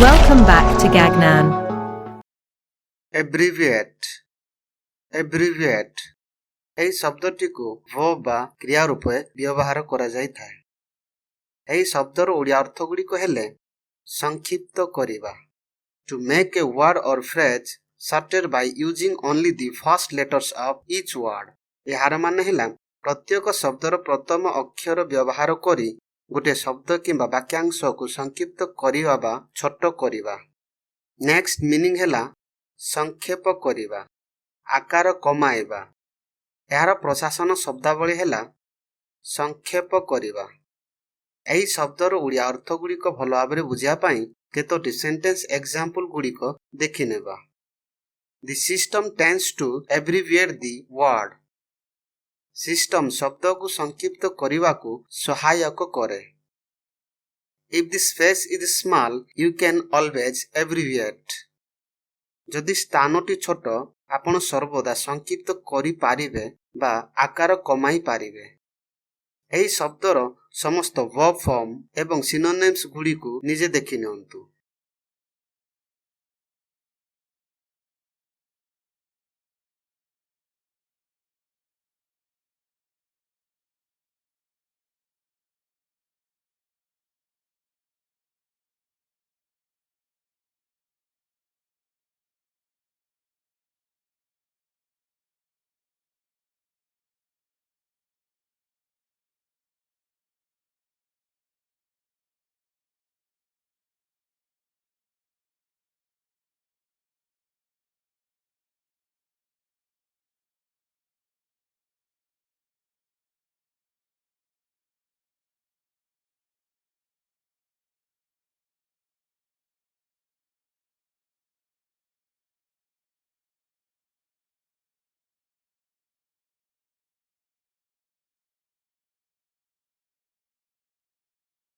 Welcome back to Gagnan. Abbreviate. Abbreviate. এই শব্দটিକୁ verb ବା କ୍ରିୟା ରୂପେ ବ୍ୟବହାର କରାଯାଇଥାଏ। ଏହି ଶବ୍ଦର ଓଡ଼ିଆ ଅର୍ଥଗୁଡ଼ିକ ହେଲେ ସଂକ୍ଷିପ୍ତ କରିବା। To make a word or phrase shorter by using only the first letters of each word. ଏହାର ମାନେ ହେଲା ପ୍ରତ୍ୟେକ ଶବ୍ଦର ପ୍ରଥମ ଅକ୍ଷର ବ୍ୟବହାର କରି ଗୋଟିଏ ଶବ୍ଦ କିମ୍ବା ବାକ୍ୟାଂଶକୁ ସଂକ୍ଷିପ୍ତ କରିବା ବା ଛୋଟ କରିବା। ନେକ୍ସଟ ମିନିଂ ହେଲା ସଂକ୍ଷେପ କରିବା, ଆକାର କମାଇବା। ଏହାର ପ୍ରଶାସନ ଶବ୍ଦାବଳୀ ହେଲା ସଂକ୍ଷେପ କରିବା। ଏହି ଶବ୍ଦର ଓଡ଼ିଆ ଅର୍ଥଗୁଡ଼ିକ ଭଲ ଭାବରେ ବୁଝିବା ପାଇଁ କେତୋଟି ସେଣ୍ଟେନ୍ସ ଏକ୍ସାମ୍ପଲ ଗୁଡ଼ିକ ଦେଖିନେବା। The system tends to abbreviate the word. System ଶବ୍ଦକୁ ସଂକ୍ଷିପ୍ତ କରିବାକୁ ସହାୟକ କରେ। If the space is small, you can always abbreviate. ଯଦି ସ୍ଥାନଟି ଛୋଟ, ଆପଣ ସର୍ବଦା ସଂକ୍ଷିପ୍ତ କରିପାରିବେ ବା ଆକାର କମାଇ ପାରିବେ। ଏହି ଶବ୍ଦର ସମସ୍ତ verb form ଏବଂ synonyms ଗୁଡ଼ିକୁ ନିଜେ ଦେଖି ନିଅନ୍ତୁ।